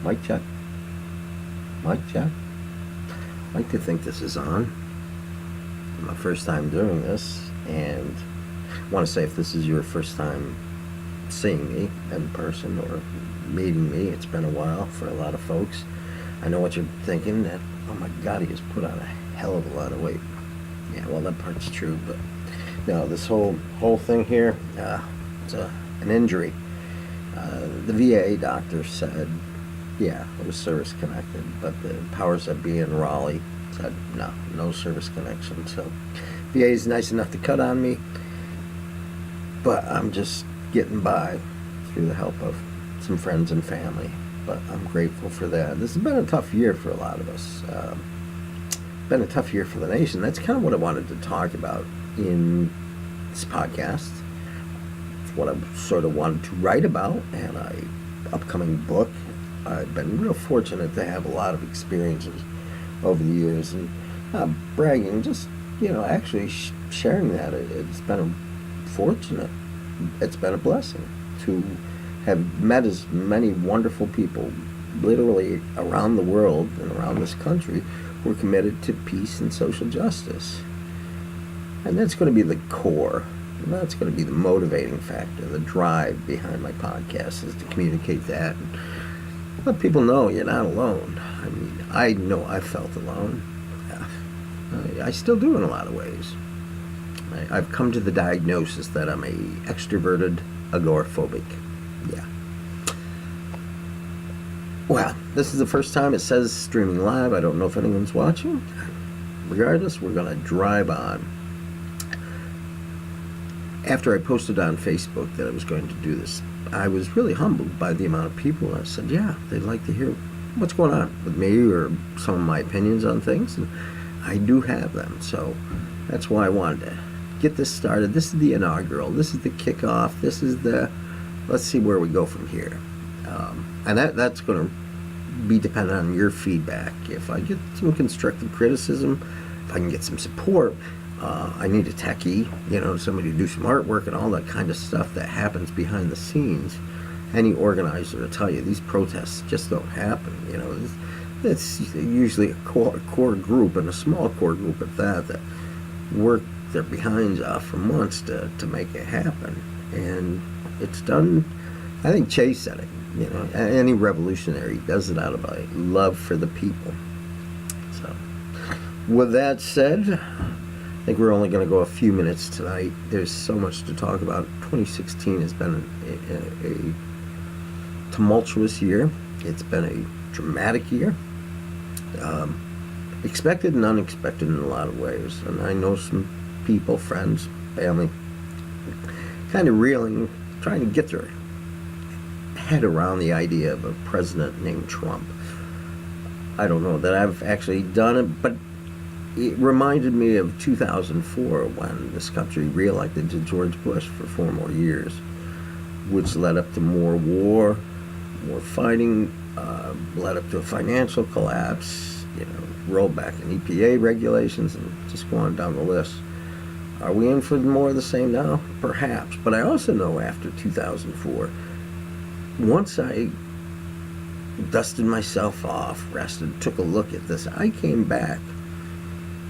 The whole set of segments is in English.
Mic check. Mic check. I like to think this is on. My first time doing this, and I want to say if this is your first time seeing me in person or meeting me, it's been a while for a lot of folks. I know what you're thinking, that, oh my God, he has put on a hell of a lot of weight. Yeah, well, that part's true, but no, this whole thing here, it's an injury. The VA doctor said, yeah, it was service connected, but the powers that be in Raleigh said, no service connection. So VA is nice enough to cut on me, but I'm just getting by through the help of some friends and family. But I'm grateful for that. This has been a tough year for a lot of us. Been a tough year for the nation. That's kind of what I wanted to talk about in this podcast. It's what I sort of wanted to write about, and an upcoming book. I've been real fortunate to have a lot of experiences over the years, and not bragging, just actually sharing that. It's been it's been a blessing to have met as many wonderful people, literally around the world and around this country, who are committed to peace and social justice. And that's going to be the core. And that's going to be the motivating factor, the drive behind my podcast, is to communicate that and let people know you're not alone. I mean, I know I felt alone. I still do in a lot of ways. I've come to the diagnosis that I'm a extroverted agoraphobic. Yeah. Well, this is the first time it says streaming live. I don't know if anyone's watching. Regardless, we're going to drive on. After I posted on Facebook that I was going to do this, I was really humbled by the amount of people. I said, yeah, they'd like to hear what's going on with me or some of my opinions on things. And I do have them. So that's why I wanted to get this started. This is the inaugural. This is the kickoff. This is let's see where we go from here. And that's going to be dependent on your feedback. If I get some constructive criticism, if I can get some support, I need a techie, somebody to do some artwork and all that kind of stuff that happens behind the scenes. Any organizer will tell you these protests just don't happen. It's usually a core group, and a small core group at that work their behinds off for months to make it happen. And it's done. I think Che said it. Any revolutionary does it out of a love for the people. So, with that said, I think we're only going to go a few minutes tonight. There's so much to talk about. 2016 has been a tumultuous year. It's been a dramatic year. Expected and unexpected in a lot of ways. And I know some people, friends, family, kind of reeling, trying to get their head around the idea of a president named Trump. I don't know that I've actually done it, but it reminded me of 2004 when this country reelected to George Bush for 4 more years, which led up to more war, more fighting, led up to a financial collapse, rolled back in EPA regulations, and just go on down the list. Are we in for more of the same now? Perhaps. But I also know after 2004, once I dusted myself off, rested, took a look at this, I came back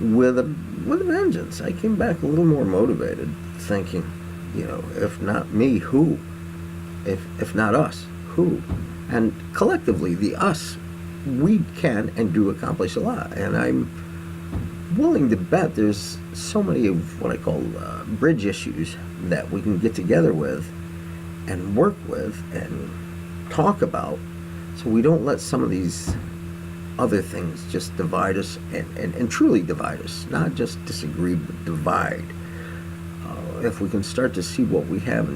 with a vengeance. I came back a little more motivated, thinking, if not me, who? If not us, who? And collectively, the us, we can and do accomplish a lot. And I'm willing to bet there's so many of what I call bridge issues that we can get together with and work with and talk about, so we don't let some of these other things just divide us and truly divide us, not just disagree but divide. If we can start to see what we have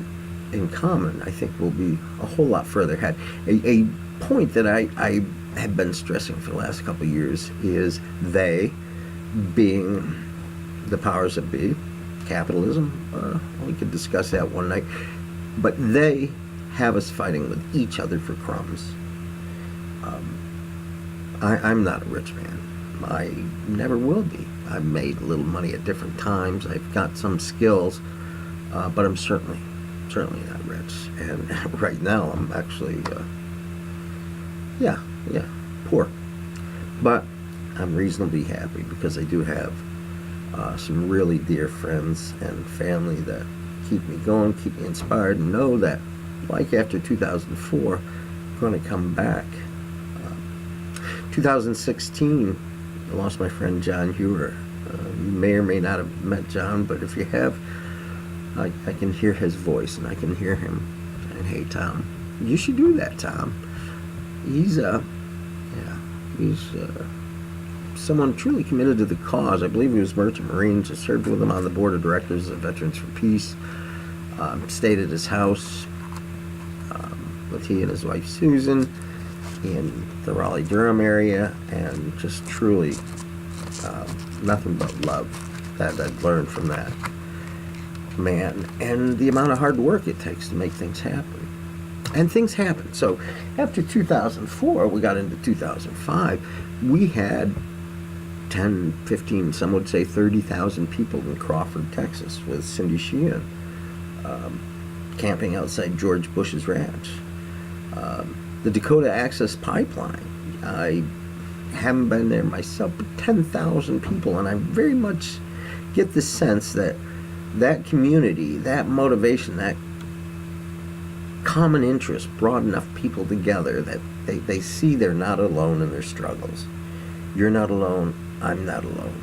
in common, I think we'll be a whole lot further ahead. A point that I have been stressing for the last couple of years is they, being the powers that be, capitalism, we could discuss that one night, but they have us fighting with each other for crumbs. I'm not a rich man. I never will be. I've made a little money at different times. I've got some skills, but I'm certainly not rich. And right now I'm actually Yeah, yeah, poor. But I'm reasonably happy because I do have some really dear friends and family that keep me going, keep me inspired, and know that, like after 2004, I'm going to come back. 2016, I lost my friend John Hewer. You may or may not have met John, but if you have, I can hear his voice and I can hear him saying, "Hey, Tom, you should do that, Tom." He's he's someone truly committed to the cause. I believe he was Merchant Marines. I served with him on the board of directors of Veterans for Peace. Stayed at his house with he and his wife Susan in the Raleigh-Durham area, and just truly nothing but love that I've learned from that man, and the amount of hard work it takes to make things happen. And things happen. So after 2004, we got into 2005, we had 10, 15, some would say 30,000 people in Crawford, Texas, with Cindy Sheehan, camping outside George Bush's ranch. The Dakota Access Pipeline, I haven't been there myself, but 10,000 people, and I very much get the sense that that community, that motivation, that common interest brought enough people together that they see they're not alone in their struggles. You're not alone, I'm not alone.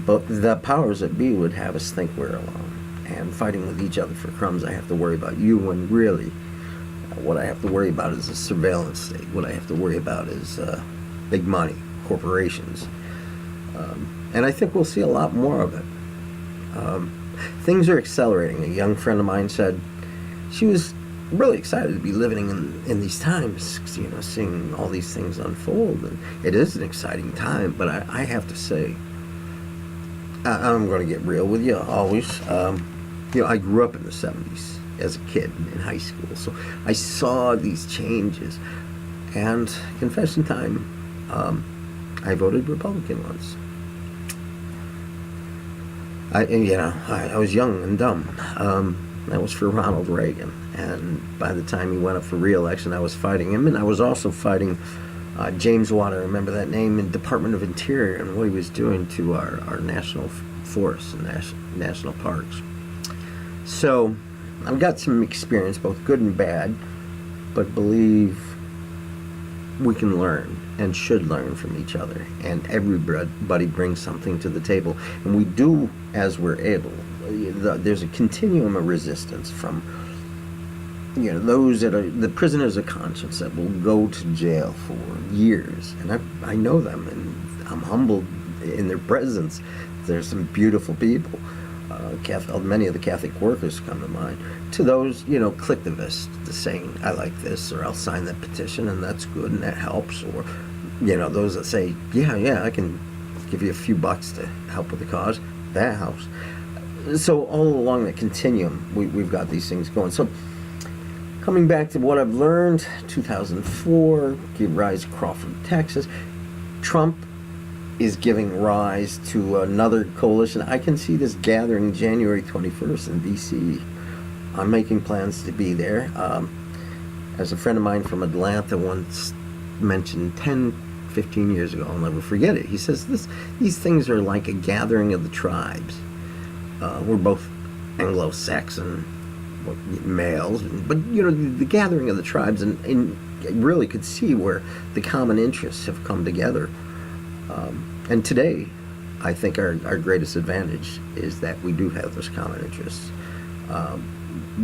But the powers that be would have us think we're alone, and fighting with each other for crumbs. I have to worry about you, when really what I have to worry about is a surveillance state. What I have to worry about is big money, corporations. And I think we'll see a lot more of it. Things are accelerating. A young friend of mine said she was really excited to be living in these times, seeing all these things unfold. And it is an exciting time, but I have to say, I'm going to get real with you always. I grew up in the 70s as a kid in high school, so I saw these changes. And confession time, I voted Republican once. I was young and dumb. That was for Ronald Reagan, and by the time he went up for re-election, I was fighting him, and I was also fighting James Water. Remember that name, in Department of Interior, and what he was doing to our national forests and national parks. So I've got some experience, both good and bad, but believe we can learn and should learn from each other, and everybody brings something to the table, and we do as we're able. There's a continuum of resistance from those that are the prisoners of conscience that will go to jail for years, and I know them, and I'm humbled in their presence. There's some beautiful people. Many of the Catholic workers come to mind. To those, collectivists, the saying, "I like this," or "I'll sign that petition," and that's good and that helps. Or, those that say, yeah, I can give you a few bucks to help with the cause. That helps. So all along the continuum, we've got these things going. So coming back to what I've learned, 2004 gave rise to Crawford, Texas. Trump is giving rise to another coalition. I can see this gathering January 21st in D.C. I'm making plans to be there. As a friend of mine from Atlanta once mentioned 10, 15 years ago, I'll never forget it. He says, these things are like a gathering of the tribes. We're both Anglo-Saxon males, but the gathering of the tribes, and really could see where the common interests have come together. And today, I think our greatest advantage is that we do have those common interests.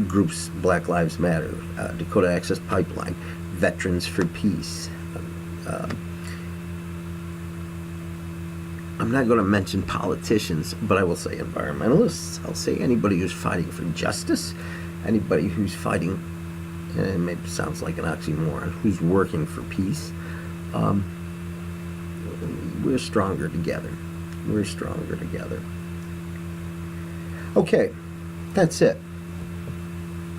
Groups, Black Lives Matter, Dakota Access Pipeline, Veterans for Peace. I'm not going to mention politicians, but I will say environmentalists. I'll say anybody who's fighting for justice, anybody who's fighting, and it maybe sounds like an oxymoron, who's working for peace. We're stronger together. We're stronger together. Okay, that's it.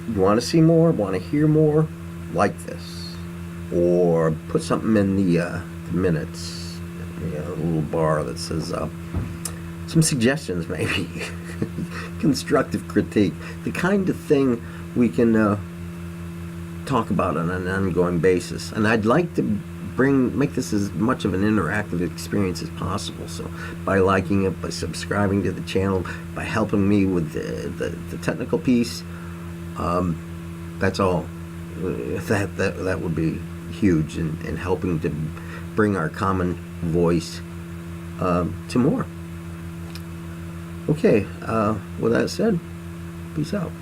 You want to see more? Want to hear more? Like this, or put something in the minutes. A little bar that says some suggestions, maybe constructive critique, the kind of thing we can talk about on an ongoing basis. And I'd like to make this as much of an interactive experience as possible. So by liking it, by subscribing to the channel, by helping me with the technical piece, that's all. That would be huge in helping to bring our common voice to more. Okay, with that said, peace out.